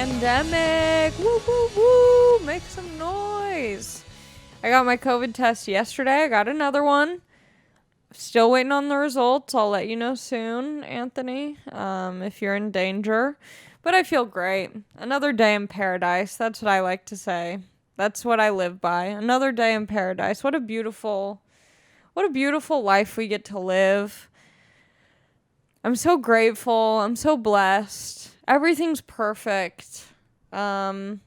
pandemic. Woo, woo, woo. Make some noise. I got my COVID test yesterday. I got another one. Still waiting on the results. I'll let you know soon, Anthony, if you're in danger. But I feel great. Another day in paradise. That's what I like to say. That's what I live by. Another day in paradise. What a beautiful life we get to live. I'm so grateful. I'm so blessed. Everything's perfect. I'm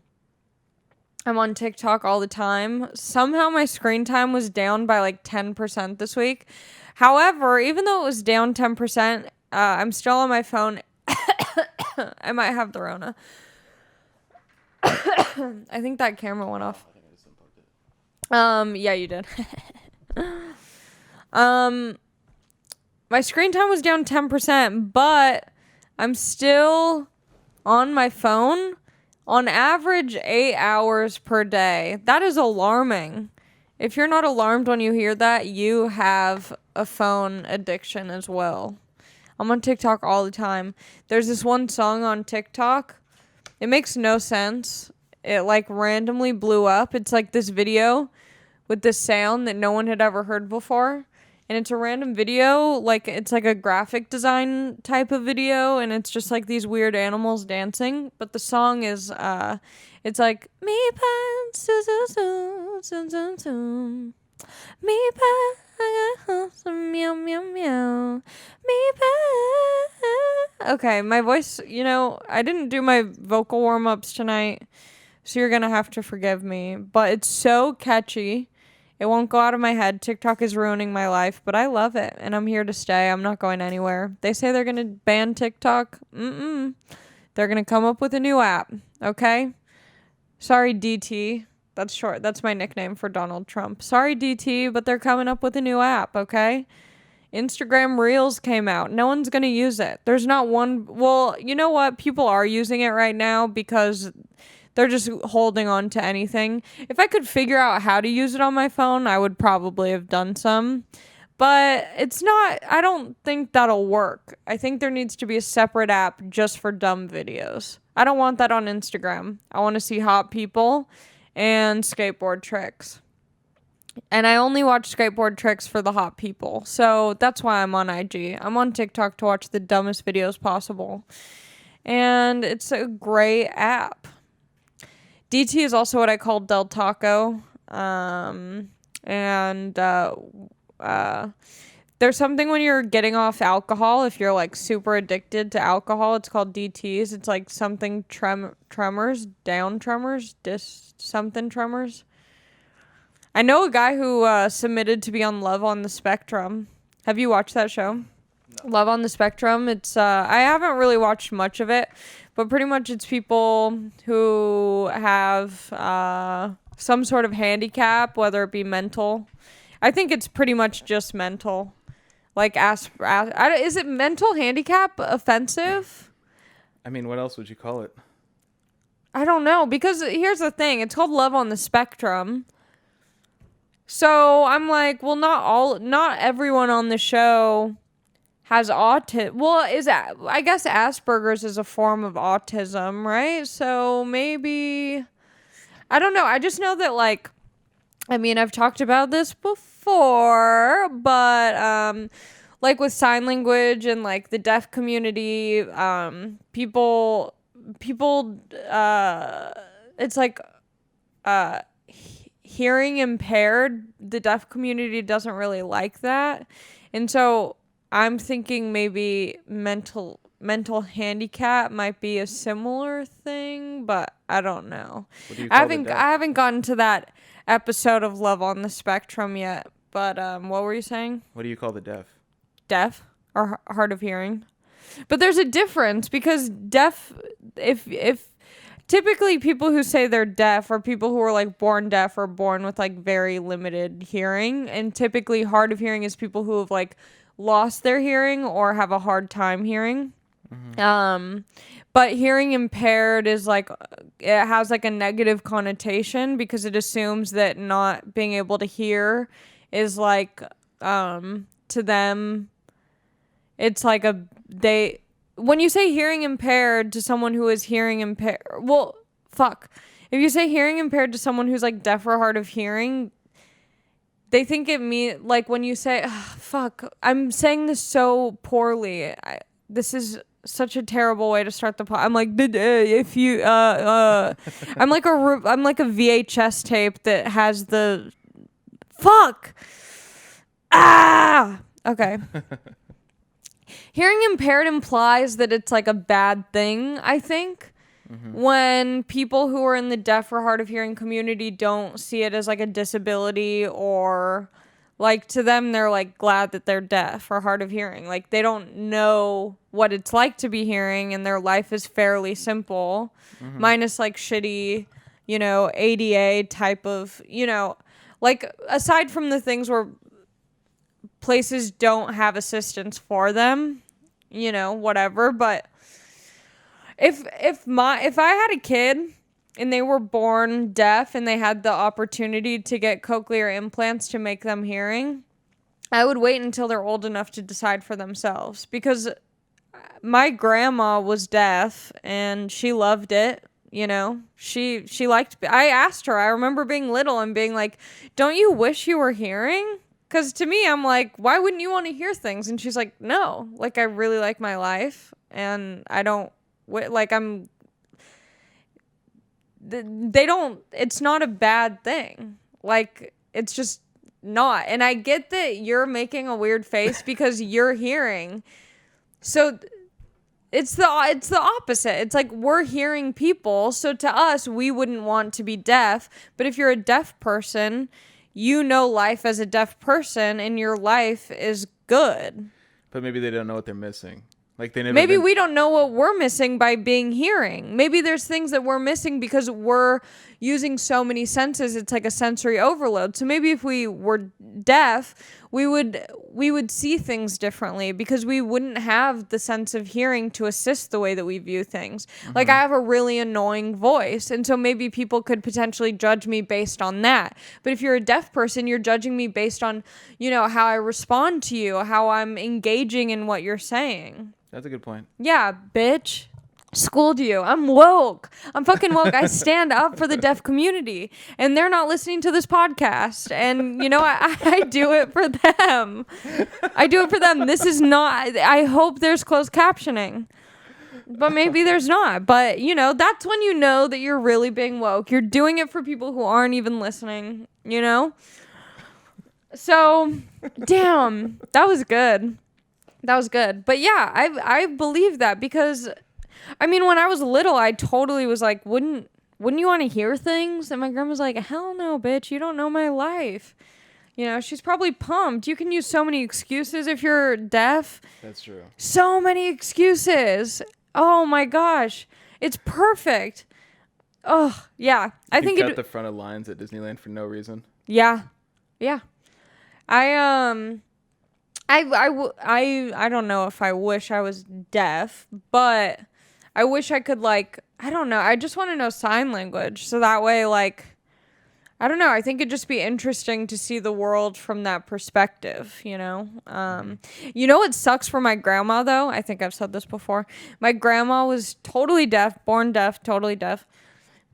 on TikTok all the time. Somehow my screen time was down by like 10% this week. However, even though it was down 10%, I'm still on my phone. I might have the Rona. I think that camera went off. Yeah, you did. My screen time was down 10%, but I'm still on my phone on average 8 hours per day. That is alarming. If you're not alarmed when you hear that, you have a phone addiction as well. I'm on TikTok all the time. There's this one song on TikTok. It makes no sense. It like randomly blew up. It's like this video with this sound that no one had ever heard before. And it's a random video, like it's like a graphic design type of video, and it's just like these weird animals dancing. But the song is, it's like me pan su su su su su su me pan meow meow meow me pan. Okay, my voice, I didn't do my vocal warm-ups tonight, so you're gonna have to forgive me. But it's so catchy. It won't go out of my head. TikTok is ruining my life, but I love it, and I'm here to stay. I'm not going anywhere. They say they're going to ban TikTok. They're going to come up with a new app, okay? Sorry, DT. That's short. That's my nickname for Donald Trump. Sorry, DT, but they're coming up with a new app, okay? Instagram Reels came out. No one's going to use it. There's not one. Well, you know what? People are using it right now because they're just holding on to anything. If I could figure out how to use it on my phone, I would probably have done some. But it's not, I don't think that'll work. I think there needs to be a separate app just for dumb videos. I don't want that on Instagram. I want to see hot people and skateboard tricks. And I only watch skateboard tricks for the hot people. So that's why I'm on IG. I'm on TikTok to watch the dumbest videos possible. And it's a great app. DT is also what I call Del Taco. There's something when you're getting off alcohol, if you're like super addicted to alcohol, it's called DTs. It's like something tremors, down tremors, something tremors. I know a guy who submitted to be on Love on the Spectrum. Have you watched that show? No. Love on the Spectrum. It's I haven't really watched much of it. But pretty much it's people who have some sort of handicap, whether it be mental. I think it's pretty much just mental. Like, is it mental handicap offensive? I mean, what else would you call it? I don't know, because here's the thing. It's called Love on the Spectrum. So I'm like, well, not everyone on the show has autism. Well, I guess Asperger's is a form of autism, right? So maybe, I don't know. I just know that, like, I mean, I've talked about this before, but like with sign language and like the deaf community, people, it's like hearing impaired. The deaf community doesn't really like that, and so I'm thinking maybe mental handicap might be a similar thing, but I don't know. What do you call I haven't gotten to that episode of Love on the Spectrum yet. But what were you saying? What do you call the deaf? Deaf or hard of hearing? But there's a difference, because deaf, if typically people who say they're deaf are people who are like born deaf or born with like very limited hearing, and typically hard of hearing is people who have like lost their hearing or have a hard time hearing. Mm-hmm. But hearing impaired is like, it has like a negative connotation because it assumes that not being able to hear is like, to them, it's like when you say hearing impaired to someone who is hearing impaired, well, fuck. If you say hearing impaired to someone who's like deaf or hard of hearing, they think it means like when you say, fuck, I'm saying this so poorly. This is such a terrible way to start the pod. I'm like, if you, I'm like a VHS tape that has the, fuck. Okay. Hearing impaired implies that it's like a bad thing, I think. When people who are in the deaf or hard of hearing community don't see it as like a disability, or like to them they're like glad that they're deaf or hard of hearing. Like they don't know what it's like to be hearing, and their life is fairly simple, minus like shitty, ADA type of, like aside from the things where places don't have assistance for them, whatever. But if I had a kid and they were born deaf and they had the opportunity to get cochlear implants to make them hearing, I would wait until they're old enough to decide for themselves, because my grandma was deaf and she loved it. She liked, I asked her, I remember being little and being like, don't you wish you were hearing? Because to me, I'm like, why wouldn't you want to hear things? And she's like, no, like, I really like my life, and I don't, like, it's not a bad thing. Like, it's just not. And I get that you're making a weird face because you're hearing. So it's the opposite. It's like we're hearing people. So to us, we wouldn't want to be deaf. But if you're a deaf person, life as a deaf person, and your life is good. But maybe they don't know what they're missing. Like maybe we don't know what we're missing by being hearing. Maybe there's things that we're missing because we're using so many senses. It's like a sensory overload. So maybe if we were deaf, we would see things differently because we wouldn't have the sense of hearing to assist the way that we view things. Like I have a really annoying voice, and so maybe people could potentially judge me based on that. But if you're a deaf person, you're judging me based on, how I respond to you, how I'm engaging in what you're saying. That's a good point. Yeah, bitch. Schooled you. I'm woke. I'm fucking woke. I stand up for the deaf community, and they're not listening to this podcast. And I do it for them. I do it for them. This is not, I hope there's closed captioning, but maybe there's not. But that's when you know that you're really being woke. You're doing it for people who aren't even listening, So, damn, that was good. That was good. But yeah, I believe that because when I was little, I totally was like, wouldn't you want to hear things? And my grandma's like, hell no, bitch. You don't know my life. She's probably pumped. You can use so many excuses if you're deaf. That's true. So many excuses. Oh my gosh. It's perfect. Oh, yeah. I think cut the front of lines at Disneyland for no reason. Yeah. Yeah. I don't know if I wish I was deaf, but I wish I could, I don't know. I just want to know sign language. So that way, I don't know. I think it'd just be interesting to see the world from that perspective, what sucks for my grandma, though? I think I've said this before. My grandma was totally deaf, born deaf, totally deaf.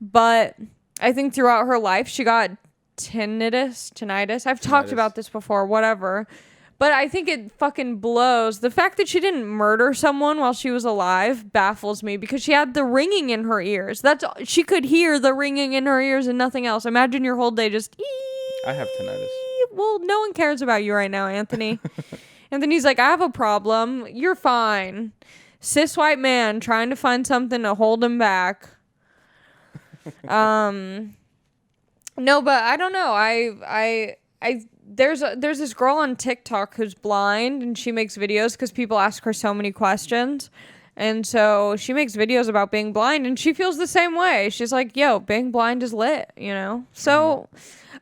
But I think throughout her life, she got tinnitus. I've talked about this before, whatever. But I think it fucking blows. The fact that she didn't murder someone while she was alive baffles me, because she had the ringing in her ears. She could hear the ringing in her ears and nothing else. Imagine your whole day just... I have tinnitus. Well, no one cares about you right now, Anthony. Anthony's like, I have a problem. You're fine. Cis white man trying to find something to hold him back. No, but I don't know. There's this girl on TikTok who's blind, and she makes videos because people ask her so many questions. And so she makes videos about being blind, and she feels the same way. She's like, yo, being blind is lit, So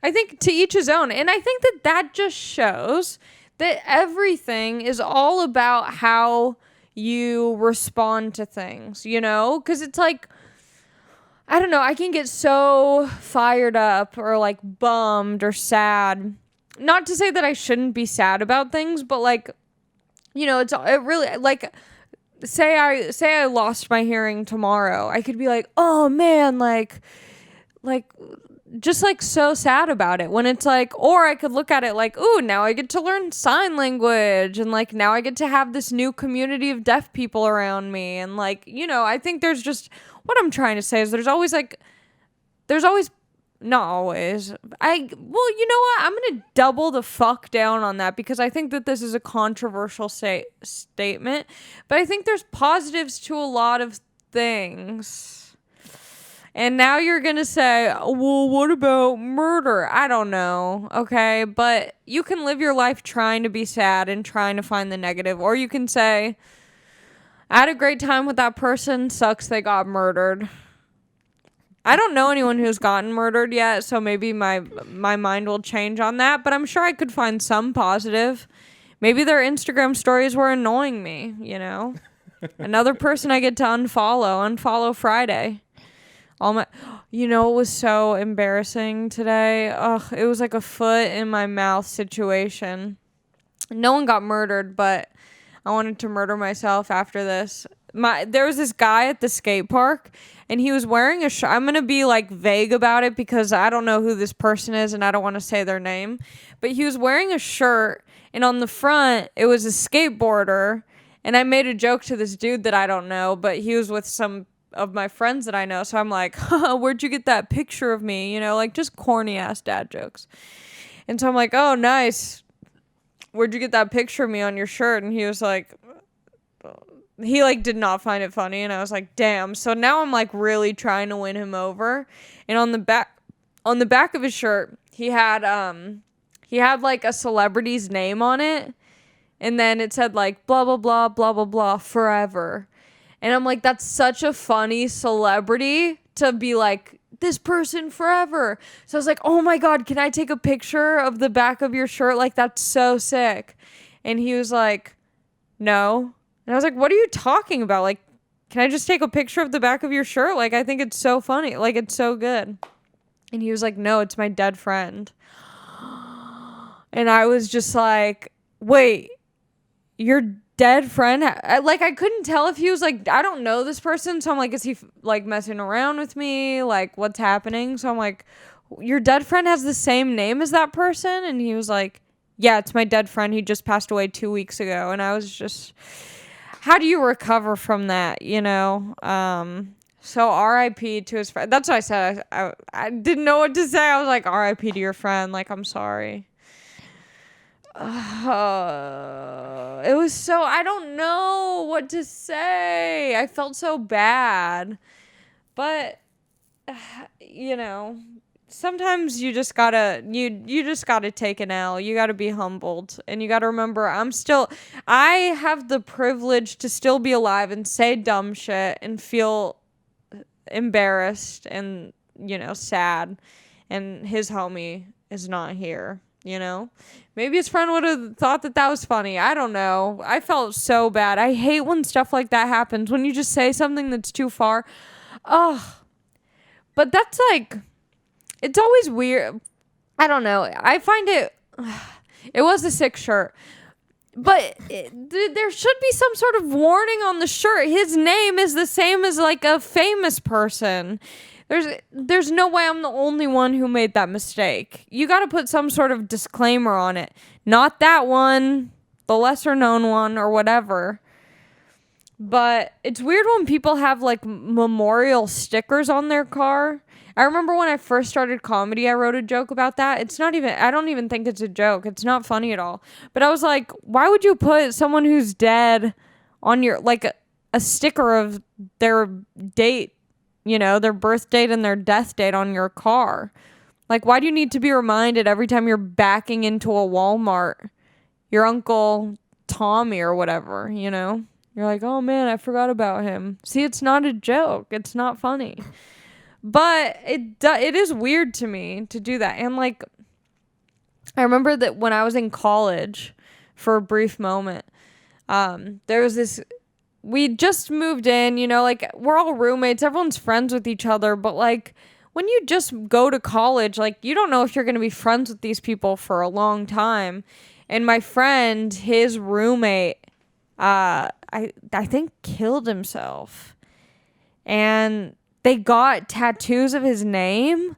I think to each his own. And I think that just shows that everything is all about how you respond to things, Because it's like, I don't know, I can get so fired up or bummed or sad. Not to say that I shouldn't be sad about things, but it really say I lost my hearing tomorrow, I could be like, oh man, like just like so sad about it, when it's like, or I could look at it like, ooh, now I get to learn sign language, and like now I get to have this new community of deaf people around me, and like, I think there's just, what I'm trying to say is there's always, not always, well, you know what, I'm gonna double the fuck down on that, because I think that this is a controversial statement, but I think there's positives to a lot of things. And now you're going to say, well, what about murder? I don't know. Okay. But you can live your life trying to be sad and trying to find the negative. Or you can say, I had a great time with that person. Sucks they got murdered. I don't know anyone who's gotten murdered yet, so maybe my mind will change on that. But I'm sure I could find some positive. Maybe their Instagram stories were annoying me, Another person I get to unfollow Friday. It was so embarrassing today. Ugh, it was like a foot in my mouth situation. No one got murdered, but I wanted to murder myself after this. There was this guy at the skate park, and he was wearing a shirt. I'm going to be like vague about it because I don't know who this person is and I don't want to say their name. But he was wearing a shirt, and on the front, it was a skateboarder. And I made a joke to this dude that I don't know, but he was with some of my friends that I know. So I'm like, where'd you get that picture of me? Like just corny ass dad jokes. And so I'm like, oh, nice. Where'd you get that picture of me on your shirt? And he was like, he like did not find it funny. And I was like, damn. So now I'm like really trying to win him over. And on the back of his shirt, he had like a celebrity's name on it. And then it said like blah, blah, blah, blah, blah, blah, forever. And I'm like, that's such a funny celebrity to be like, this person forever. So I was like, oh my God, can I take a picture of the back of your shirt? Like, that's so sick. And he was like, no. And I was like, what are you talking about? Like, can I just take a picture of the back of your shirt? Like, I think it's so funny. Like, it's so good. And he was like, no, it's my dead friend. And I was just like, wait, your dead friend? I couldn't tell if he was like, I don't know this person. So I'm like, is he like messing around with me? Like, what's happening? So I'm like, your dead friend has the same name as that person? And he was like, yeah, it's my dead friend. He just passed away 2 weeks ago. And I was just, how do you recover from that? So RIP to his friend. That's what I said. I didn't know what to say. I was like, RIP to your friend. Like, I'm sorry. It was so, I don't know what to say. I felt so bad. But, sometimes you just gotta, you just gotta take an L. You gotta be humbled. And you gotta remember, I have the privilege to still be alive and say dumb shit and feel embarrassed and, sad. And his homie is not here. Maybe his friend would have thought that was funny. I don't know. I felt so bad. I hate when stuff like that happens, when you just say something that's too far. Ugh. But that's like, it's always weird. I don't know. I find it was a sick shirt. But there should be some sort of warning on the shirt. His name is the same as like a famous person. There's no way I'm the only one who made that mistake. You got to put some sort of disclaimer on it. Not that one, the lesser known one or whatever. But it's weird when people have like memorial stickers on their car. I remember when I first started comedy, I wrote a joke about that. I don't even think it's a joke. It's not funny at all. But I was like, why would you put someone who's dead on your, like a sticker of their date, their birth date and their death date on your car? Like, why do you need to be reminded every time you're backing into a Walmart, your Uncle Tommy or whatever, You're like, oh man, I forgot about him. See, it's not a joke. It's not funny. But it is weird to me to do that. And like, I remember that when I was in college for a brief moment, there was this, we just moved in, like we're all roommates, everyone's friends with each other. But like, when you just go to college, like you don't know if you're going to be friends with these people for a long time. And my friend, his roommate, I I think killed himself. And they got tattoos of his name.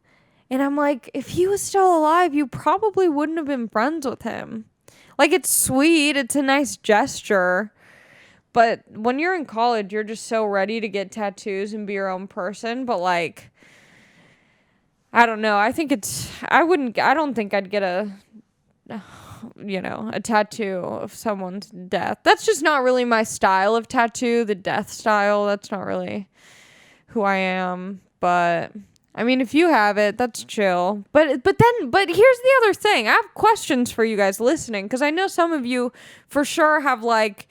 And I'm like, if he was still alive, you probably wouldn't have been friends with him. Like, it's sweet. It's a nice gesture. But when you're in college, you're just so ready to get tattoos and be your own person. But, like, I don't know. I don't think I'd get a tattoo of someone's death. That's just not really my style of tattoo, the death style. That's not really who I am. But I mean, if you have it, that's chill. But here's the other thing. I have questions for you guys listening, because I know some of you for sure have, like,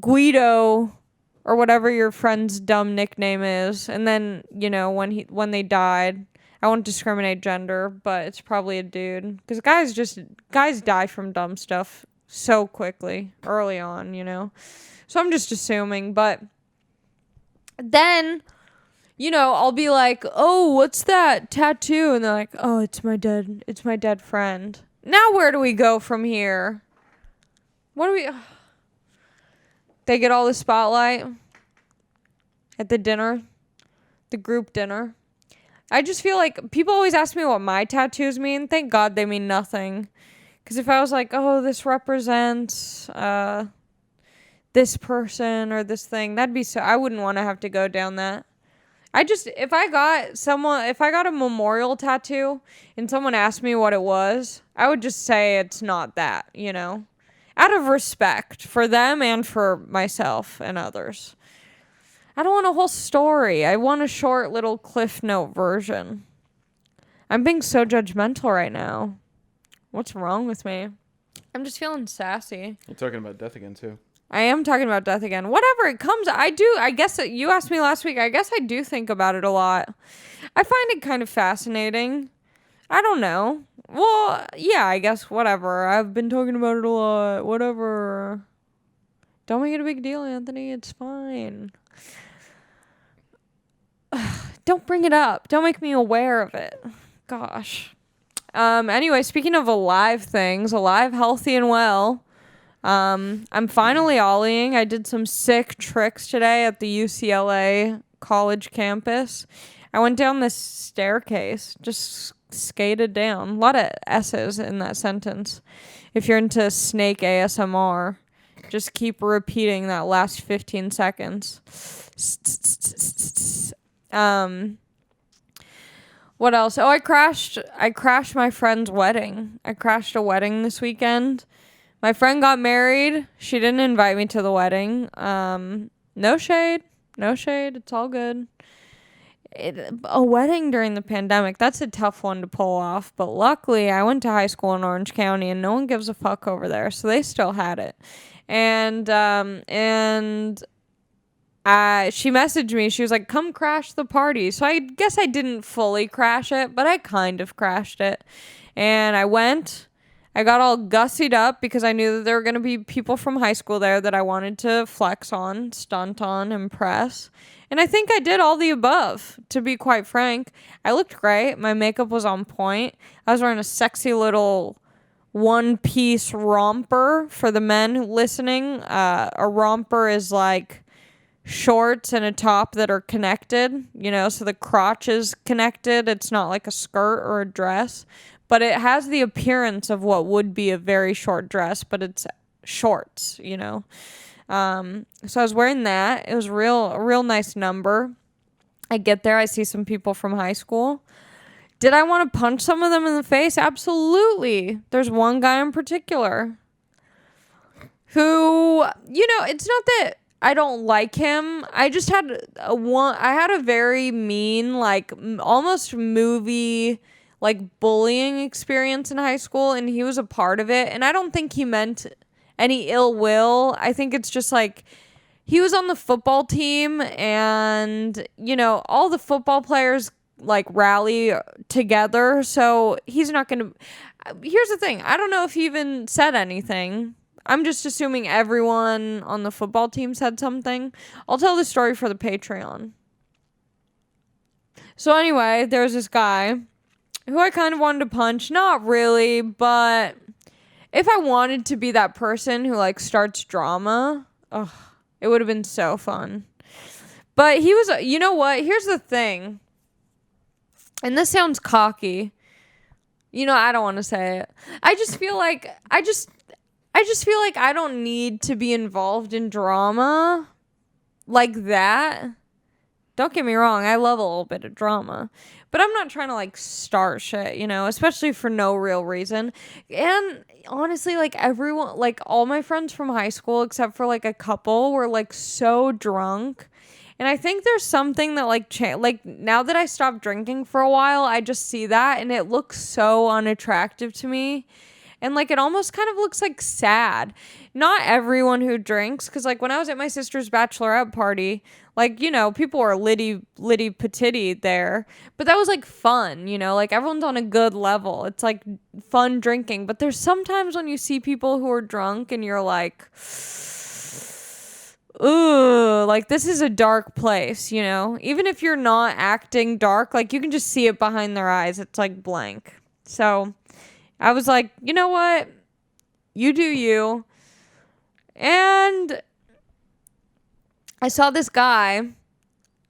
Guido or whatever your friend's dumb nickname is. And then, when they died, I won't discriminate gender, but it's probably a dude. Because guys die from dumb stuff so quickly, early on, So I'm just assuming. But then, I'll be like, oh, what's that tattoo? And they're like, oh, it's my dead friend. Now where do we go from here? They get all the spotlight at the dinner, the group dinner. I just feel like people always ask me what my tattoos mean. Thank God they mean nothing. Because if I was like, oh, this represents this person or this thing, I wouldn't want to have to go down that. If I got a memorial tattoo and someone asked me what it was, I would just say it's not that, out of respect for them and for myself and others. I don't want a whole story. I want a short little Cliff Note version. I'm being so judgmental right now. What's wrong with me? I'm just feeling sassy. You're talking about death again, too. I am talking about death again. Whatever it comes, I guess you asked me last week. I guess I do think about it a lot. I find it kind of fascinating. I don't know. Well, yeah, I guess whatever. I've been talking about it a lot. Whatever. Don't make it a big deal, Anthony. It's fine. Don't bring it up. Don't make me aware of it. Gosh. Anyway, speaking of alive things, alive, healthy, and well, I'm finally ollieing. I did some sick tricks today at the UCLA college campus. I went down this staircase, just skated down. A lot of S's in that sentence. If you're into snake ASMR, just keep repeating that last 15 seconds. What else? Oh, I crashed my friend's wedding. I crashed a wedding this weekend. My friend got married. She didn't invite me to the wedding. No shade. It's all good. A wedding during the pandemic, that's a tough one to pull off. But luckily, I went to high school in Orange County, and no one gives a fuck over there. So they still had it. And she messaged me. She was like, come crash the party. So I guess I didn't fully crash it, but I kind of crashed it. And I went. I got all gussied up because I knew that there were going to be people from high school there that I wanted to flex on, stunt on, impress. And I think I did all the above, to be quite frank. I looked great. My makeup was on point. I was wearing a sexy little one-piece romper for the men listening. A romper is like shorts and a top that are connected, so the crotch is connected. It's not like a skirt or a dress, but it has the appearance of what would be a very short dress, but it's shorts, So I was wearing that. It was a real nice number. I get there, I see some people from high school. Did I want to punch some of them in the face? Absolutely. There's one guy in particular who, it's not that I don't like him. I just had a very mean, like almost movie, like bullying experience in high school, and he was a part of it. And I don't think he meant any ill will. I think it's just like he was on the football team, and all the football players like rally together. So he's not gonna. Here's the thing. I don't know if he even said anything. I'm just assuming everyone on the football team said something. I'll tell the story for the Patreon. So anyway, there was this guy who I kind of wanted to punch. Not really, but if I wanted to be that person who like starts drama, it would have been so fun. But he was, you know what? Here's the thing. And this sounds cocky. I don't want to say it. I just feel like I don't need to be involved in drama like that. Don't get me wrong, I love a little bit of drama. But I'm not trying to like start shit, especially for no real reason. And honestly, like everyone, like all my friends from high school, except for like a couple, were like so drunk. And I think there's something that like now that I stopped drinking for a while, I just see that and it looks so unattractive to me. And like it almost kind of looks like sad. Not everyone who drinks, because like when I was at my sister's bachelorette party, like, people were litty patitty there. But that was like fun, like everyone's on a good level. It's like fun drinking. But there's sometimes when you see people who are drunk and you're like, ooh, like this is a dark place, Even if you're not acting dark, like you can just see it behind their eyes. It's like blank. So I was like, you know what? You do you. And I saw this guy.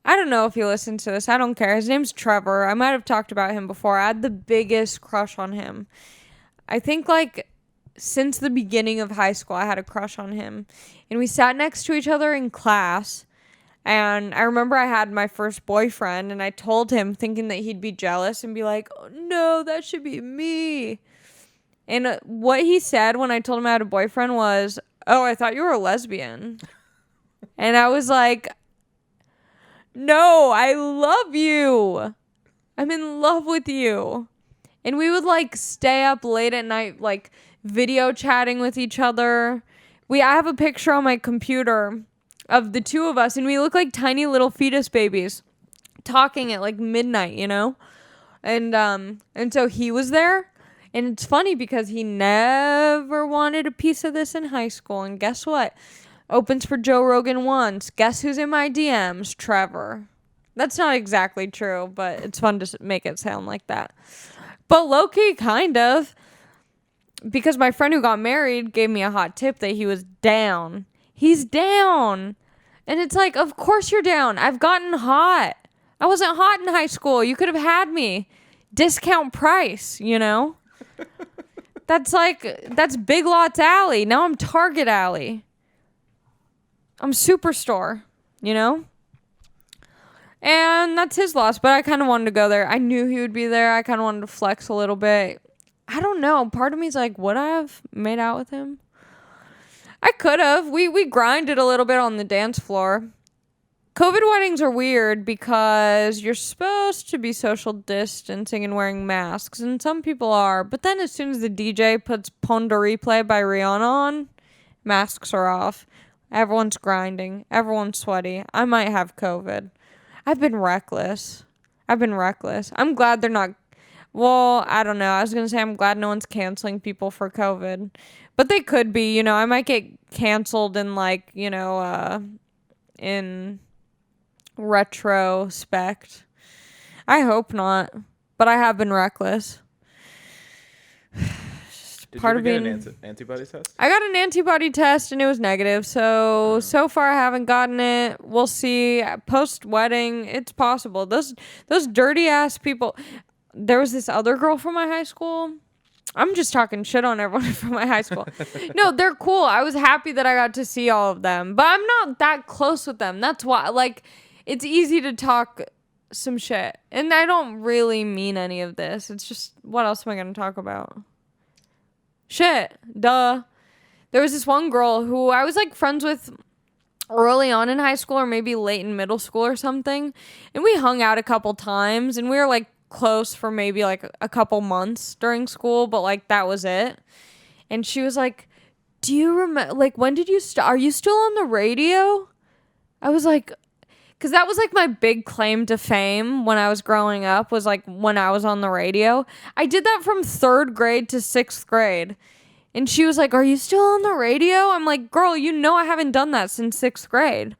I don't know if he listens to this. I don't care. His name's Trevor. I might have talked about him before. I had the biggest crush on him. I think like since the beginning of high school, I had a crush on him. And we sat next to each other in class. And I remember I had my first boyfriend and I told him thinking that he'd be jealous and be like, oh, no, that should be me. And what he said when I told him I had a boyfriend was, oh, I thought you were a lesbian. And I was like, no, I love you. I'm in love with you. And we would like stay up late at night, like video chatting with each other. I have a picture on my computer of the two of us and we look like tiny little fetus babies talking at like midnight, And so he was there. And it's funny because he never wanted a piece of this in high school. And guess what? Opens for Joe Rogan once. Guess who's in my DMs? Trevor. That's not exactly true, but it's fun to make it sound like that. But low-key, kind of. Because my friend who got married gave me a hot tip that he was down. He's down. And it's like, of course you're down. I've gotten hot. I wasn't hot in high school. You could have had me. Discount price, That's Big Lots Alley. Now I'm Target Alley. I'm Superstore, And that's his loss, but I kind of wanted to go there. I knew he would be there. I kind of wanted to flex a little bit. I don't know. Part of me is like, would I have made out with him? I could have. We grinded a little bit on the dance floor. COVID weddings are weird because you're supposed to be social distancing and wearing masks, and some people are. But then as soon as the DJ puts Pon de Replay by Rihanna on, masks are off. Everyone's grinding. Everyone's sweaty. I might have COVID. I've been reckless. I'm glad they're not... Well, I don't know. I was going to say I'm glad no one's canceling people for COVID. But they could be, I might get canceled in in retrospect. I hope not. But I have been reckless. Did you ever get an antibody test? I got an antibody test and it was negative. So far I haven't gotten it. We'll see. Post-wedding, it's possible. Those dirty ass people... There was this other girl from my high school. I'm just talking shit on everyone from my high school. No, they're cool. I was happy that I got to see all of them. But I'm not that close with them. That's why, it's easy to talk some shit. And I don't really mean any of this. It's just, what else am I going to talk about? Shit. Duh. There was this one girl who I was, friends with early on in high school or maybe late in middle school or something. And we hung out a couple times. And we were, close for maybe a couple months during school, but that was it. And she was like, do you remember, when did you are you still on the radio? I was like, because that was my big claim to fame when I was growing up, was when I was on the radio. I did that from 3rd grade to 6th grade. And she was like, are you still on the radio? I'm like, girl, I haven't done that since 6th grade.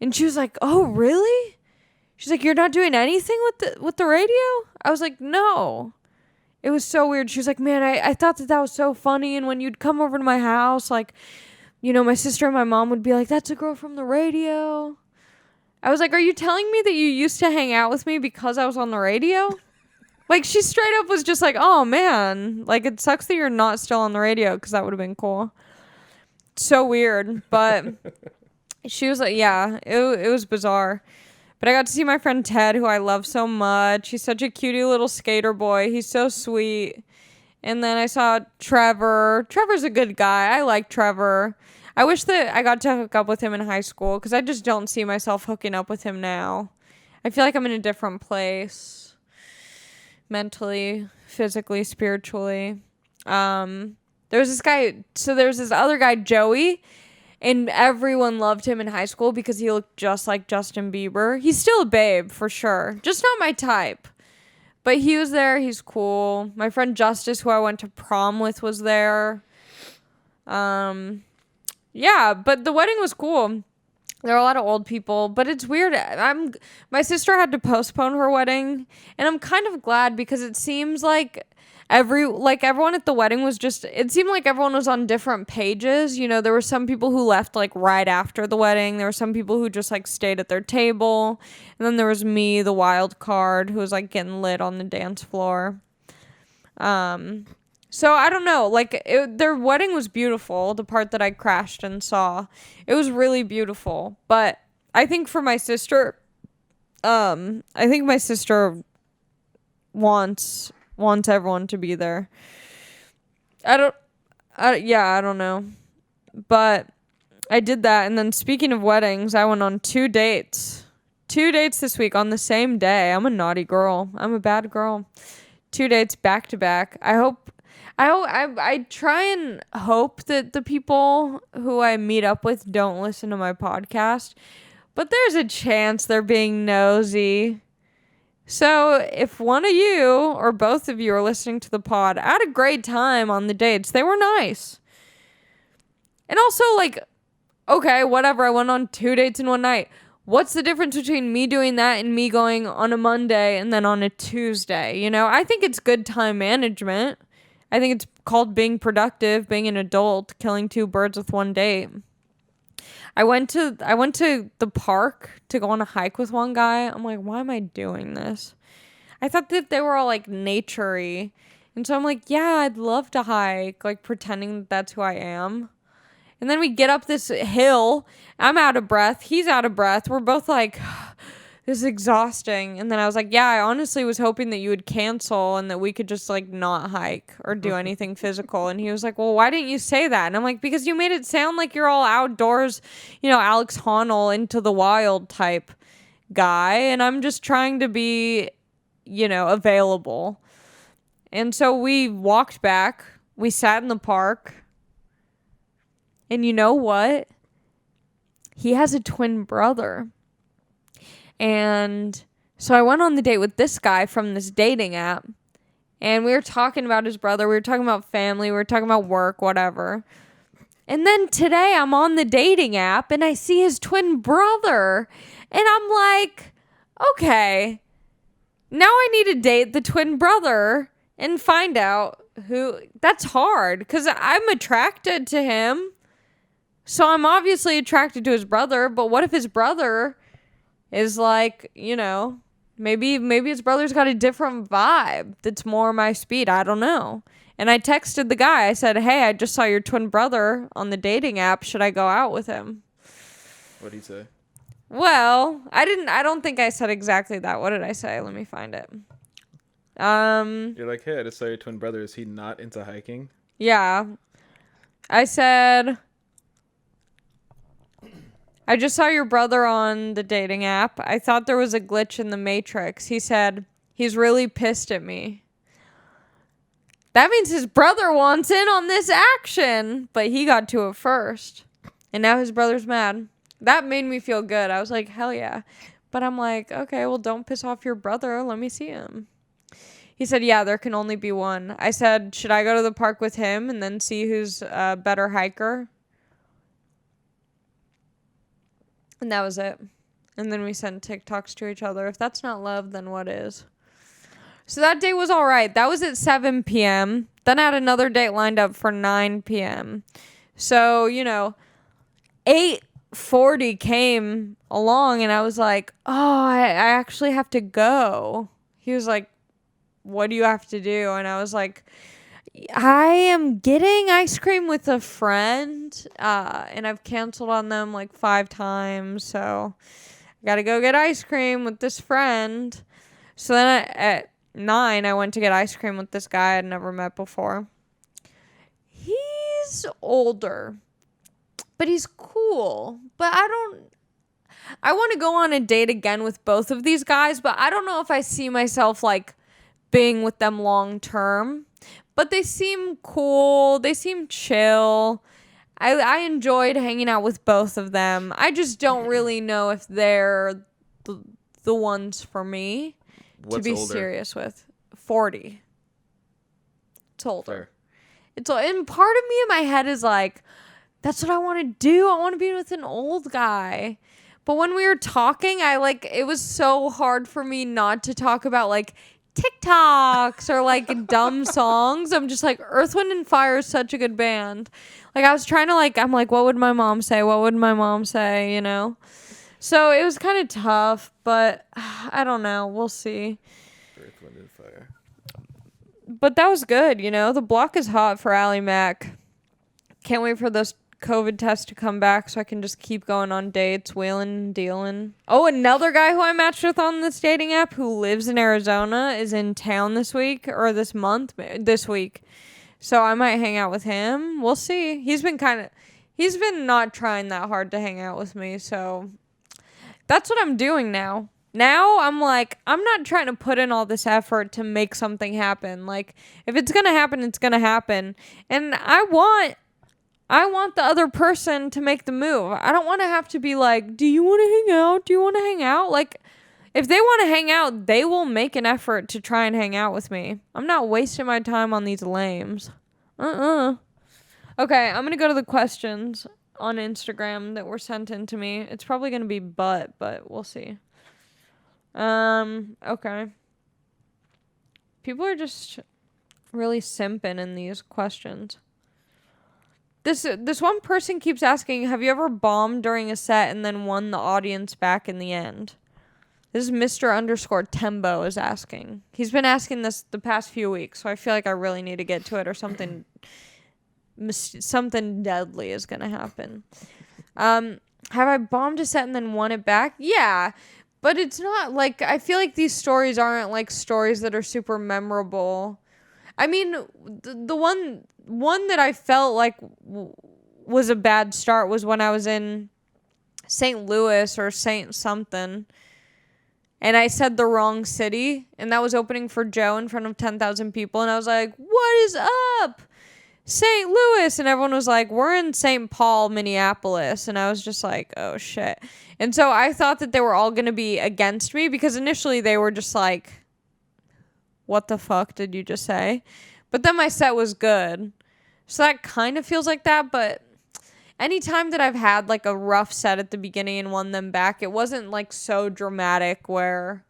And she was like, oh, really? She's like, you're not doing anything with the radio? I was like, no. It was so weird. She was like, man, I thought that was so funny. And when you'd come over to my house, like, you know, my sister and my mom would be like, that's a girl from the radio. I was like, are you telling me that you used to hang out with me because I was on the radio? Like, she straight up was just like, oh, man. Like, it sucks that you're not still on the radio because that would have been cool. So weird. But she was like, yeah, it was bizarre. But I got to see my friend Ted, who I love so much. He's such a cutie little skater boy. He's so sweet. And then I saw Trevor. Trevor's a good guy. I like Trevor. I wish that I got to hook up with him in high school because I just don't see myself hooking up with him now. I feel like I'm in a different place. Mentally, physically, spiritually. There was this other guy, Joey, and everyone loved him in high school because he looked just like Justin Bieber. He's still a babe, for sure. Just not my type. But he was there. He's cool. My friend Justice, who I went to prom with, was there. Yeah, but the wedding was cool. There are a lot of old people, but it's weird. My sister had to postpone her wedding, and I'm kind of glad because it seems like everyone at the wedding was it seemed like everyone was on different pages. You know, there were some people who left like right after the wedding. There were some people who just like stayed at their table. And then there was me, the wild card, who was like getting lit on the dance floor. So I don't know, like their wedding was beautiful. The part that I crashed and saw, it was really beautiful. But I think for my sister, I think my sister wants everyone to be there. I don't know. But I did that. And then speaking of weddings, I went on 2 dates. 2 dates this week on the same day. I'm a naughty girl. I'm a bad girl. 2 dates back to back. I try and hope that the people who I meet up with don't listen to my podcast. But there's a chance they're being nosy. So if one of you or both of you are listening to the pod, I had a great time on the dates. They were nice. And also, like, okay, whatever. I went on 2 dates in one night. What's the difference between me doing that and me going on a Monday and then on a Tuesday? You know, I think it's good time management. I think it's called being productive, being an adult, killing 2 birds with one date. I went to the park to go on a hike with one guy. I'm like, why am I doing this? I thought that they were all like nature-y. And so I'm like, yeah, I'd love to hike, like pretending that that's who I am. And then we get up this hill. I'm out of breath. He's out of breath. We're both like, this is exhausting. And then I was like, yeah, I honestly was hoping that you would cancel and that we could just like not hike or do anything physical. And he was like, well, why didn't you say that? And I'm like, because you made it sound like you're all outdoors, you know, Alex Honnold into the wild type guy. And I'm just trying to be, you know, available. And so we walked back. We sat in the park. And you know what? He has a twin brother. And so I went on the date with this guy from this dating app. And we were talking about his brother. We were talking about family. We were talking about work, whatever. And then today I'm on the dating app and I see his twin brother. And I'm like, okay, now I need to date the twin brother and find out who. That's hard because I'm attracted to him. So I'm obviously attracted to his brother, but what if his brother is like, you know, maybe his brother's got a different vibe that's more my speed. I don't know. And I texted the guy. I said, hey, I just saw your twin brother on the dating app. Should I go out with him? What'd he say? Well, I don't think I said exactly that. What did I say? Let me find it. You're like, hey, I just saw your twin brother. Is he not into hiking? Yeah. I said, I just saw your brother on the dating app. I thought there was a glitch in the Matrix. He said, he's really pissed at me. That means his brother wants in on this action, but he got to it first. And now his brother's mad. That made me feel good. I was like, hell yeah. But I'm like, okay, well, don't piss off your brother. Let me see him. He said, yeah, there can only be one. I said, should I go to the park with him and then see who's a better hiker? And that was it. And then we sent TikToks to each other. If that's not love, then what is? So that date was all right. That was at 7 p.m. Then I had another date lined up for 9 p.m. So, 8:40 came along and I was like, oh, I actually have to go. He was like, what do you have to do? And I was like, I am getting ice cream with a friend, and I've canceled on them like 5 times, so I gotta go get ice cream with this friend. So then at 9, I went to get ice cream with this guy I'd never met before. He's older, but he's cool. But I want to go on a date again with both of these guys, but I don't know if I see myself like being with them long term. But they seem cool. They seem chill. I enjoyed hanging out with both of them. I just don't really know if they're the ones for me to be serious with. 40. It's older. Fair. And part of me in my head is like, that's what I want to do. I want to be with an old guy. But when we were talking, it was so hard for me not to talk about like TikToks or like dumb songs. I'm just like, Earth, Wind and Fire is such a good band. Like I was trying to I'm like, what would my mom say? What would my mom say? So it was kind of tough, but I don't know. We'll see. Earth, Wind and Fire. But that was good. The block is hot for Ally Mac. Can't wait for those COVID tests to come back so I can just keep going on dates, wheeling and dealing. Oh, another guy who I matched with on this dating app who lives in Arizona is in town this week or this week. So I might hang out with him. We'll see. He's been not trying that hard to hang out with me. So that's what I'm doing now. Now I'm like, I'm not trying to put in all this effort to make something happen. Like if it's going to happen, it's going to happen. And I want the other person to make the move. I don't want to have to be like, do you want to hang out? Do you want to hang out? Like, if they want to hang out, they will make an effort to try and hang out with me. I'm not wasting my time on these lames. Okay, I'm going to go to the questions on Instagram that were sent in to me. It's probably going to be but we'll see. Okay. People are just really simping in these questions. This one person keeps asking, have you ever bombed during a set and then won the audience back in the end? This is Mr_Tembo is asking. He's been asking this the past few weeks, so I feel like I really need to get to it or something deadly is going to happen. Have I bombed a set and then won it back? Yeah, but it's not like, I feel like these stories aren't like stories that are super memorable. I mean, the one that I felt like was a bad start was when I was in St. Louis or St. something, and I said the wrong city, and that was opening for Joe in front of 10,000 people, and I was like, what is up? St. Louis, and everyone was like, we're in St. Paul, Minneapolis, and I was just like, oh shit. And so I thought that they were all going to be against me, because initially they were just like, what the fuck did you just say? But then my set was good. So that kind of feels like that, but anytime that I've had like a rough set at the beginning and won them back, it wasn't like so dramatic where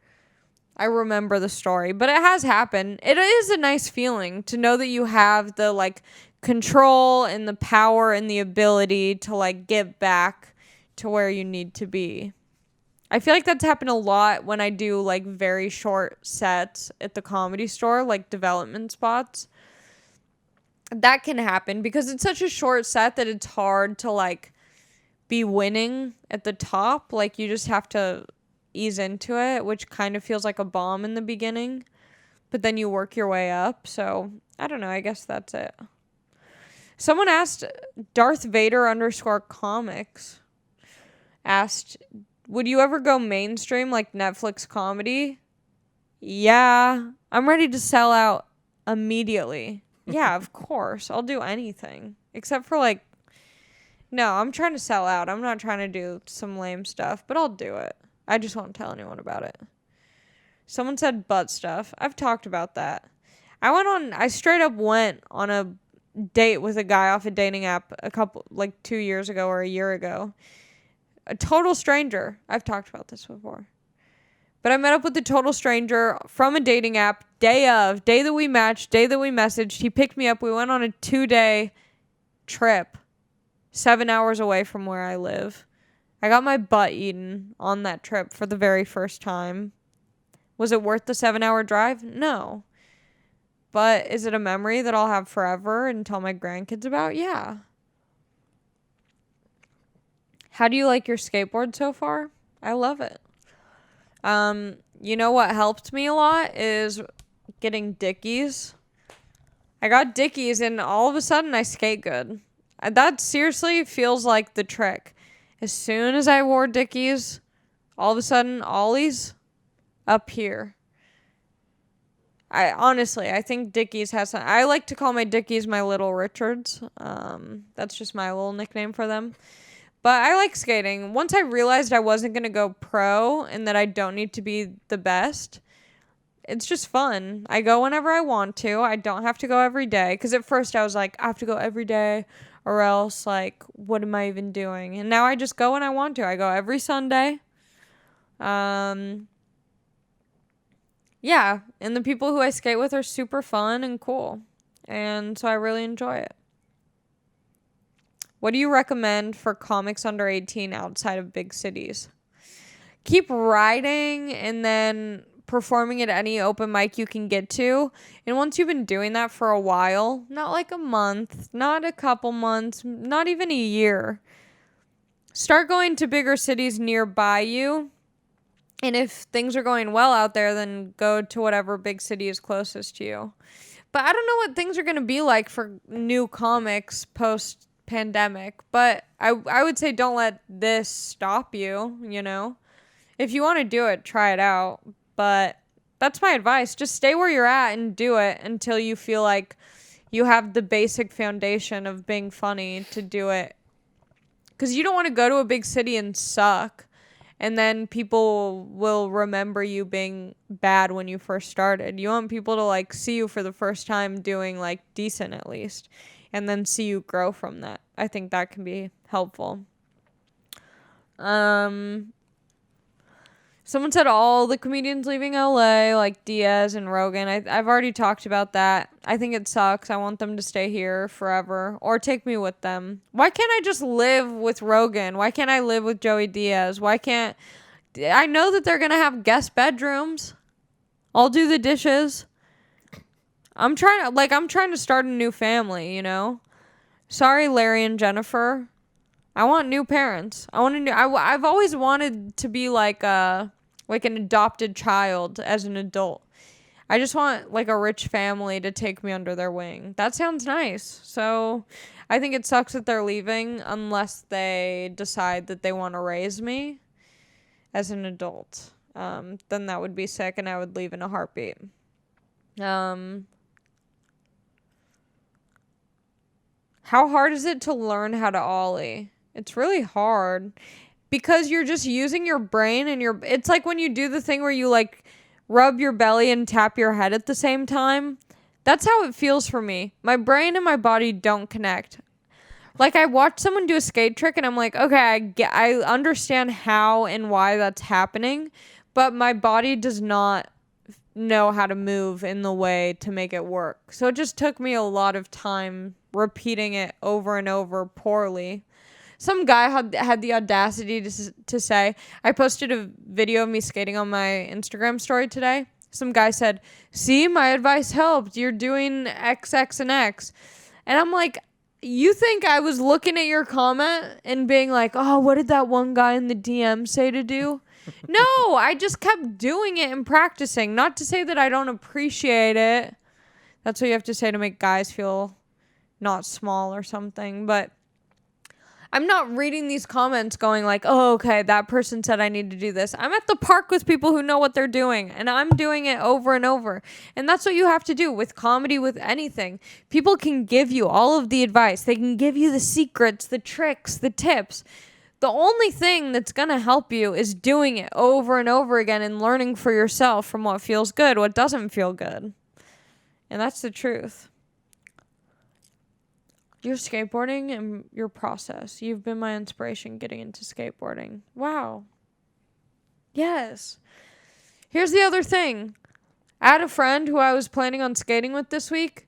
I remember the story, but it has happened. It is a nice feeling to know that you have the like control and the power and the ability to like get back to where you need to be. I feel like that's happened a lot when I do like very short sets at the Comedy Store, like development spots. That can happen because it's such a short set that it's hard to like be winning at the top. Like you just have to ease into it, which kind of feels like a bomb in the beginning, but then you work your way up. So I don't know. I guess that's it. Someone asked, Darth Vader _comics asked, would you ever go mainstream like Netflix comedy? Yeah, I'm ready to sell out immediately. Yeah, of course. I'll do anything. Except for like, no, I'm trying to sell out. I'm not trying to do some lame stuff, but I'll do it. I just won't tell anyone about it. Someone said butt stuff. I've talked about that. I straight up went on a date with a guy off a dating app 2 years ago or a year ago. A total stranger. I've talked about this before. But I met up with a total stranger from a dating app, day that we matched, day that we messaged. He picked me up. We went on a 2-day trip, 7 hours away from where I live. I got my butt eaten on that trip for the very first time. Was it worth the 7-hour drive? No. But is it a memory that I'll have forever and tell my grandkids about? Yeah. How do you like your skateboard so far? I love it. You know what helped me a lot is getting Dickies. I got Dickies and all of a sudden I skate good. That seriously feels like the trick. As soon as I wore Dickies, all of a sudden ollies up here. I think Dickies has some. I like to call my Dickies my little Richards. That's just my little nickname for them. But I like skating. Once I realized I wasn't going to go pro and that I don't need to be the best, it's just fun. I go whenever I want to. I don't have to go every day. Because at first I was like, I have to go every day or else, like, what am I even doing? And now I just go when I want to. I go every Sunday. Yeah. And the people who I skate with are super fun and cool. And so I really enjoy it. What do you recommend for comics under 18 outside of big cities? Keep writing and then performing at any open mic you can get to. And once you've been doing that for a while, not like a month, not a couple months, not even a year, start going to bigger cities nearby you. And if things are going well out there, then go to whatever big city is closest to you. But I don't know what things are going to be like for new comics post-pandemic. But I would say don't let this stop you, you know. If you want to do it, try it out. But that's my advice. Just stay where you're at and do it until you feel like you have the basic foundation of being funny to do it. Because you don't want to go to a big city and suck. And then people will remember you being bad when you first started. You want people to, like, see you for the first time doing, like, decent at least. And then see you grow from that. I think that can be helpful. Someone said all the comedians leaving LA, like Diaz and Rogan. I've already talked about that. I think it sucks. I want them to stay here forever or take me with them. Why can't I just live with Rogan? Why can't I live with Joey Diaz? Why can't... I know that they're going to have guest bedrooms. I'll do the dishes. I'm trying to start a new family, you know? Sorry, Larry and Jennifer. I want new parents. I've always wanted to be like an adopted child as an adult. I just want like a rich family to take me under their wing. That sounds nice. So I think it sucks that they're leaving unless they decide that they want to raise me as an adult. Then that would be sick and I would leave in a heartbeat. How hard is it to learn how to ollie? It's really hard because you're just using your brain and it's like when you do the thing where you like rub your belly and tap your head at the same time. That's how it feels for me. My brain and my body don't connect. Like I watch someone do a skate trick and I'm like, okay, I understand how and why that's happening, but my body does not know how to move in the way to make it work. So it just took me a lot of time repeating it over and over poorly. Some guy had the audacity to say, I posted a video of me skating on my Instagram story today. Some guy said, see, my advice helped. You're doing X, X, and X. And I'm like, you think I was looking at your comment and being like, oh, what did that one guy in the DM say to do? No, I just kept doing it and practicing. Not to say that I don't appreciate it. That's what you have to say to make guys feel not small or something. But I'm not reading these comments going like, oh, okay, that person said I need to do this. I'm at the park with people who know what they're doing, and I'm doing it over and over. And that's what you have to do with comedy, with anything. People can give you all of the advice. They can give you the secrets, the tricks, the tips. The only thing that's going to help you is doing it over and over again and learning for yourself from what feels good, what doesn't feel good. And that's the truth. Your skateboarding and your process. You've been my inspiration getting into skateboarding. Wow. Yes. Here's the other thing. I had a friend who I was planning on skating with this week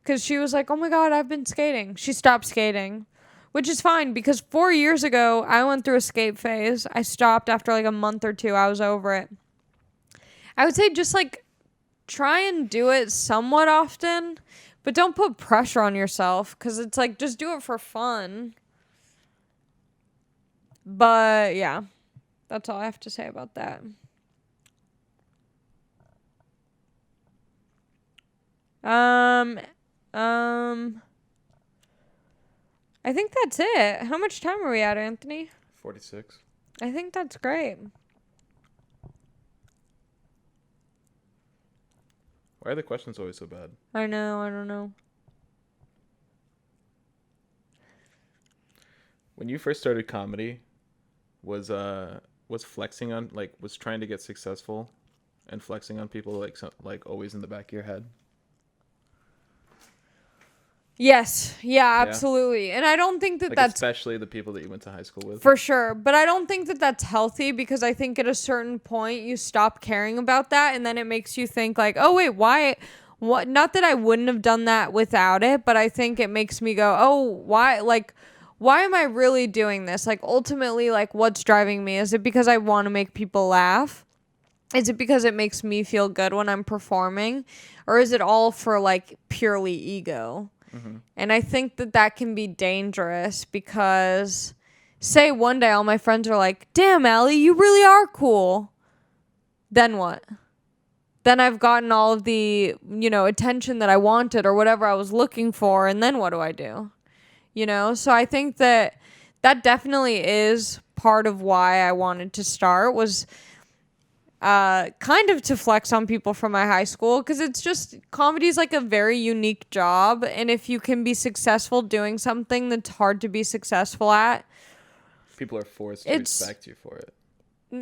because she was like, oh my God, I've been skating. She stopped skating, which is fine because 4 years ago, I went through a skate phase. I stopped after like a month or two. I was over it. I would say just like try and do it somewhat often, but don't put pressure on yourself because it's like just do it for fun. But yeah, that's all I have to say about that. I think that's it. How much time are we at, Anthony? 46. I think that's great. Why are the questions always so bad? I know, I don't know. When you first started comedy, was flexing on was trying to get successful and flexing on people like always in the back of your head? Yes, yeah, absolutely. And I don't think that that's especially the people that you went to high school with. for sure, but I don't think that that's healthy because I think at a certain point you stop caring about that and then it makes you think like, "Oh wait, why what not that I wouldn't have done that without it, but I think it makes me go, "Oh, why am I really doing this? Like ultimately like what's driving me? Is it because I want to make people laugh? Is it because it makes me feel good when I'm performing? Or is it all for like purely ego?" Mm-hmm. And I think that that can be dangerous because, say one day all my friends are like, damn, Allie, you really are cool. Then what? Then I've gotten all of the, attention that I wanted or whatever I was looking for. And then what do I do? So I think that that definitely is part of why I wanted to start was kind of to flex on people from my high school because it's just comedy is like a very unique job, and if you can be successful doing something that's hard to be successful at, people are forced to respect you for it.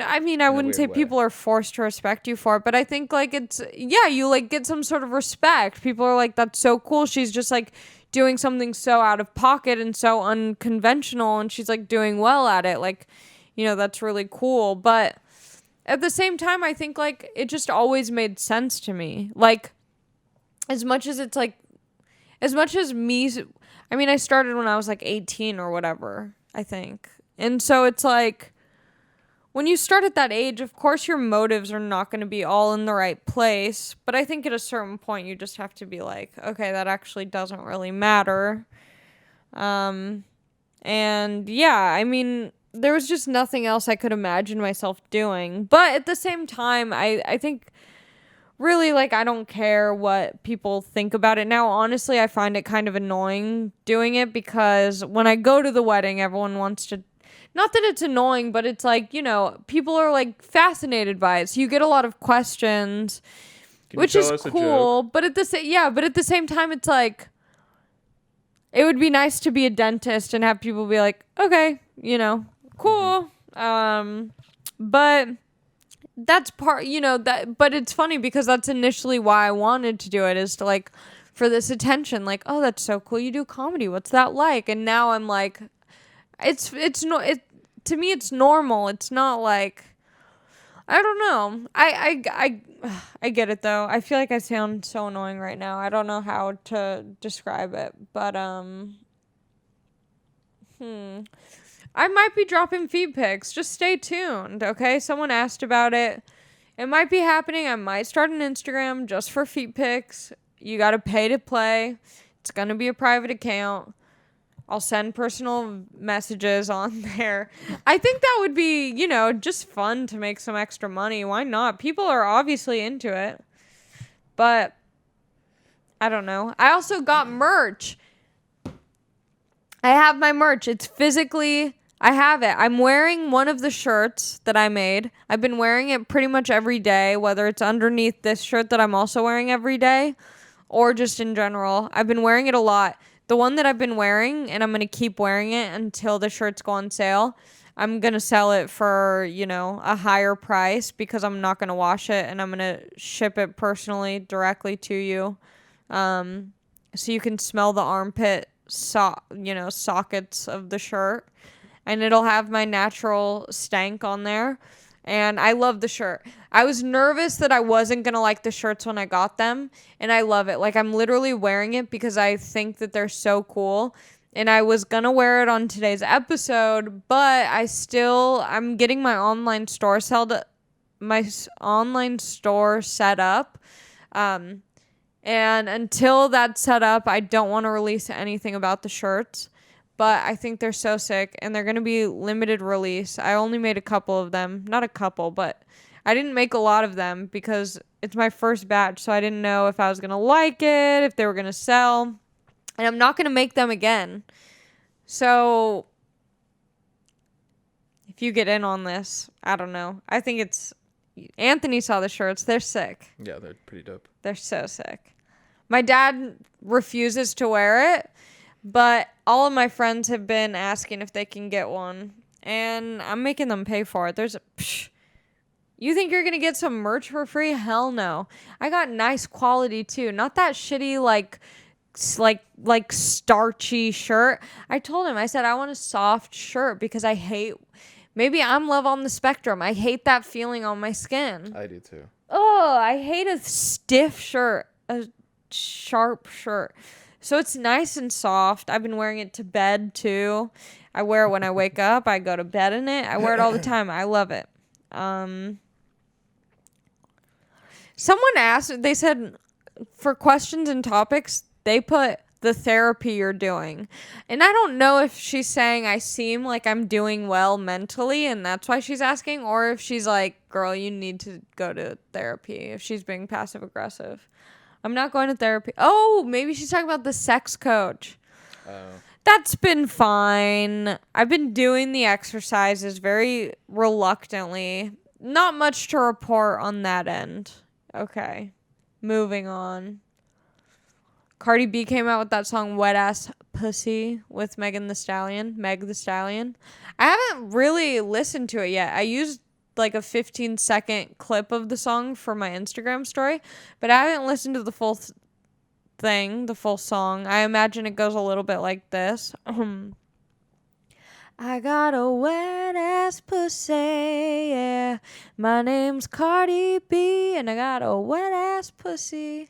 I mean, I wouldn't say people are forced to respect you for it, but I think like it's you like get some sort of respect. People are like, that's so cool. She's just like doing something so out of pocket and so unconventional, and she's like doing well at it. Like, that's really cool, but at the same time, I think, like, it just always made sense to me. Like, as much as me, I mean, I started when I was, like, 18 or whatever, I think. And so it's like, when you start at that age, of course your motives are not going to be all in the right place. But I think at a certain point, you just have to be like, okay, that actually doesn't really matter. And, yeah, I mean, there was just nothing else I could imagine myself doing. But at the same time, I think really, like, I don't care what people think about it now. Honestly, I find it kind of annoying doing it because when I go to the wedding, everyone wants to, not that it's annoying, but it's like, people are like fascinated by it. So you get a lot of questions, which is cool. But at the same time, it's like, it would be nice to be a dentist and have people be like, okay, cool. But that's part, but it's funny because that's initially why I wanted to do it, is to like, for this attention, like, oh, that's so cool. You do comedy. What's that like? And now I'm like, to me, it's normal. It's not like, I don't know. I get it though. I feel like I sound so annoying right now. I don't know how to describe it, but, I might be dropping feed pics. Just stay tuned, okay? Someone asked about it. It might be happening. I might start an Instagram just for feed pics. You got to pay to play. It's going to be a private account. I'll send personal messages on there. I think that would be, just fun to make some extra money. Why not? People are obviously into it. But I don't know. I also got merch. I have my merch. It's physically, I have it. I'm wearing one of the shirts that I made. I've been wearing it pretty much every day, whether it's underneath this shirt that I'm also wearing every day or just in general. I've been wearing it a lot. The one that I've been wearing, and I'm going to keep wearing it until the shirts go on sale, I'm going to sell it for, a higher price because I'm not going to wash it, and I'm going to ship it personally directly to you. So you can smell the armpit sockets of the shirt, and it'll have my natural stank on there. And I love the shirt. I was nervous that I wasn't going to like the shirts when I got them. And I love it. Like, I'm literally wearing it because I think that they're so cool. And I was going to wear it on today's episode. But I'm getting my online store set up. And until that's set up, I don't want to release anything about the shirts. But I think they're so sick, and they're going to be limited release. I only made a couple of them. Not a couple, but I didn't make a lot of them because it's my first batch, so I didn't know if I was going to like it, if they were going to sell. And I'm not going to make them again. So if you get in on this, I don't know. I think it's... Anthony saw the shirts. They're sick. Yeah, they're pretty dope. They're so sick. My dad refuses to wear it. But all of my friends have been asking if they can get one. And I'm making them pay for it. You think you're going to get some merch for free? Hell no. I got nice quality too. Not that shitty like starchy shirt. I told him, I said, I want a soft shirt because I hate... Maybe I'm love on the spectrum. I hate that feeling on my skin. I do too. Oh, I hate a stiff shirt. A sharp shirt. So it's nice and soft. I've been wearing it to bed too. I wear it when I wake up. I go to bed in it. I wear it all the time. I love it. Someone asked, they said for questions and topics, they put the therapy you're doing. And I don't know if she's saying I seem like I'm doing well mentally and that's why she's asking, or if she's like, girl, you need to go to therapy, if she's being passive aggressive. I'm not going to therapy. Oh, maybe she's talking about the sex coach. That's been fine. I've been doing the exercises very reluctantly. Not much to report on that end. Okay. Moving on. Cardi B came out with that song Wet Ass Pussy with Meg the Stallion. I haven't really listened to it yet. I used like a 15-second clip of the song for my Instagram story, but I haven't listened to the full the full song. I imagine it goes a little bit like this. I got a wet ass pussy, yeah. My name's Cardi B, and I got a wet ass pussy.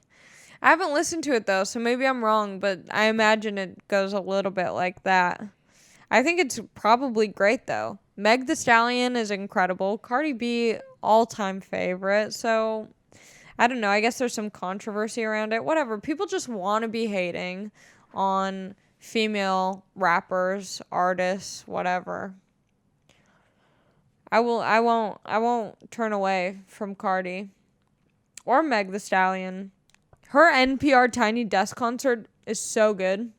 I haven't listened to it though, so maybe I'm wrong, but I imagine it goes a little bit like that. I think it's probably great though. Meg the Stallion is incredible. Cardi B, all-time favorite. So, I don't know. I guess there's some controversy around it. Whatever. People just want to be hating on female rappers, artists, whatever. I won't turn away from Cardi or Meg the Stallion. Her NPR Tiny Desk concert is so good.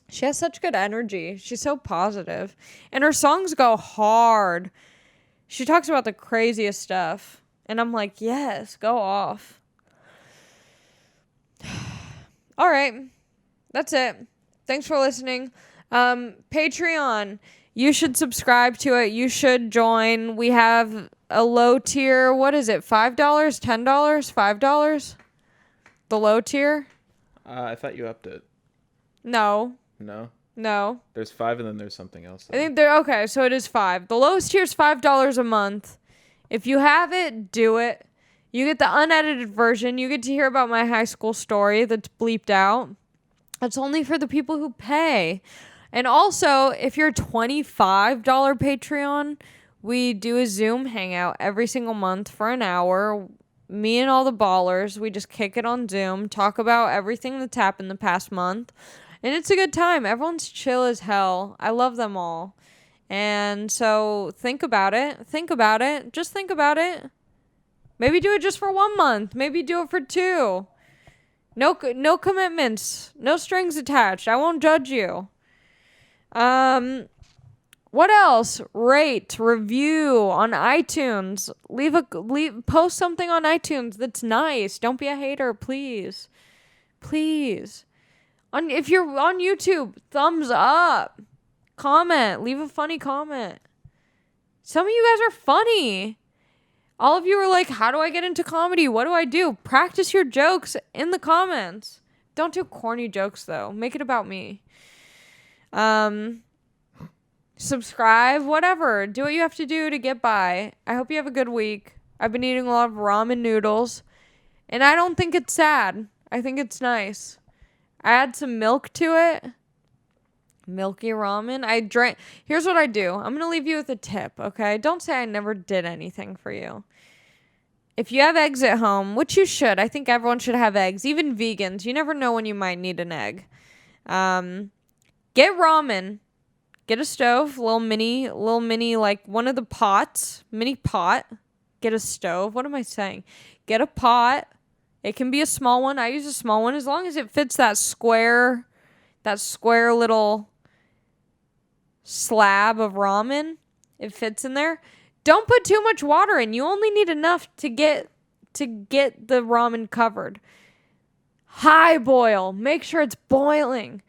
She has such good energy. She's so positive. And her songs go hard. She talks about the craziest stuff. And I'm like, yes, go off. All right. That's it. Thanks for listening. Patreon. You should subscribe to it. You should join. We have a low tier. What is it? $5? $10? $5? The low tier? I thought you upped it. No. No? There's 5 and then there's something else. I think they're okay, so it is 5. The lowest tier is $5 a month. If you have it, do it. You get the unedited version. You get to hear about my high school story that's bleeped out. That's only for the people who pay. And also, if you're a $25 Patreon, we do a Zoom hangout every single month for an hour. Me and all the ballers, we just kick it on Zoom, talk about everything that's happened the past month. And it's a good time. Everyone's chill as hell. I love them all. And so think about it. Just think about it. Maybe do it just for 1 month. Maybe do it for 2. No commitments. No strings attached. I won't judge you. What else? Rate, review on iTunes. Post something on iTunes that's nice. Don't be a hater, please. Please. If you're on YouTube, thumbs up. Comment. Leave a funny comment. Some of you guys are funny. All of you are like, how do I get into comedy? What do I do? Practice your jokes in the comments. Don't do corny jokes, though. Make it about me. subscribe, whatever. Do what you have to do to get by. I hope you have a good week. I've been eating a lot of ramen noodles, and I don't think it's sad. I think it's nice. I add some milk to it. Milky ramen. Here's what I do. I'm going to leave you with a tip, okay? Don't say I never did anything for you. If you have eggs at home, which you should, I think everyone should have eggs, even vegans. You never know when you might need an egg. Get ramen. Get a stove, little mini, like one of the pots, mini pot. Get a stove. What am I saying? Get a pot. It can be a small one. I use a small one as long as it fits that square little slab of ramen. It fits in there. Don't put too much water in. You only need enough to get the ramen covered. High boil. Make sure it's boiling.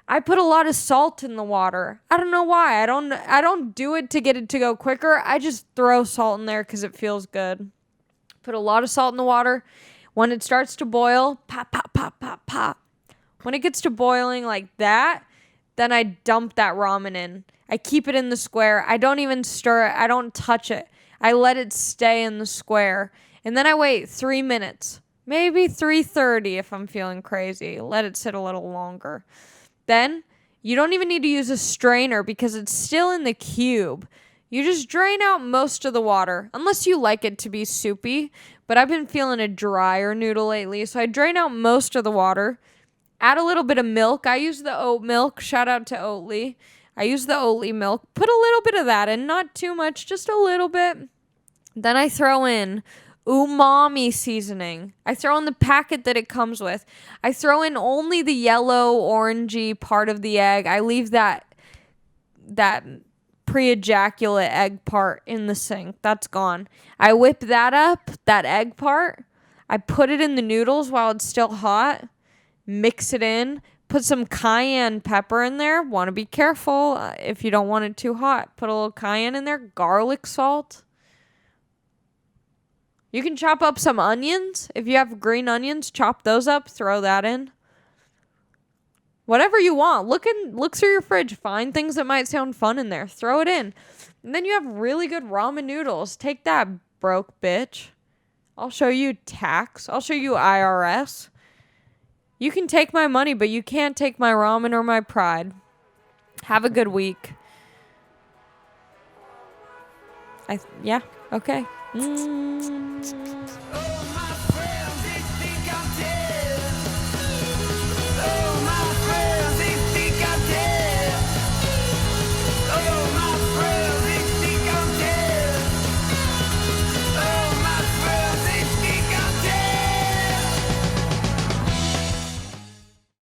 I put a lot of salt in the water. I don't know why. I don't do it to get it to go quicker. I just throw salt in there because it feels good. Put a lot of salt in the water. When it starts to boil, pop, pop, pop, pop, pop. When it gets to boiling like that, then I dump that ramen in. I keep it in the square. I don't even stir it. I don't touch it. I let it stay in the square. And then I wait 3 minutes. Maybe 3:30 if I'm feeling crazy. Let it sit a little longer. Then, you don't even need to use a strainer because it's still in the cube. You just drain out most of the water, unless you like it to be soupy. But I've been feeling a drier noodle lately, so I drain out most of the water. Add a little bit of milk. I use the oat milk. Shout out to Oatly. I use the Oatly milk. Put a little bit of that in, not too much, just a little bit. Then I throw in umami seasoning. I throw in the packet that it comes with. I throw in only the yellow orangey part of the egg. I leave that pre-ejaculate egg part in the sink. That's gone. I whip that up, that egg part. I put it in the noodles while it's still hot. Mix it in. Put some cayenne pepper in there. Want to be careful if you don't want it too hot. Put a little cayenne in there. Garlic salt. You can chop up some onions. If you have green onions, chop those up. Throw that in. Whatever you want. Look through your fridge. Find things that might sound fun in there. Throw it in. And then you have really good ramen noodles. Take that, broke bitch. I'll show you tax. I'll show you IRS. You can take my money, but you can't take my ramen or my pride. Have a good week. Yeah, okay.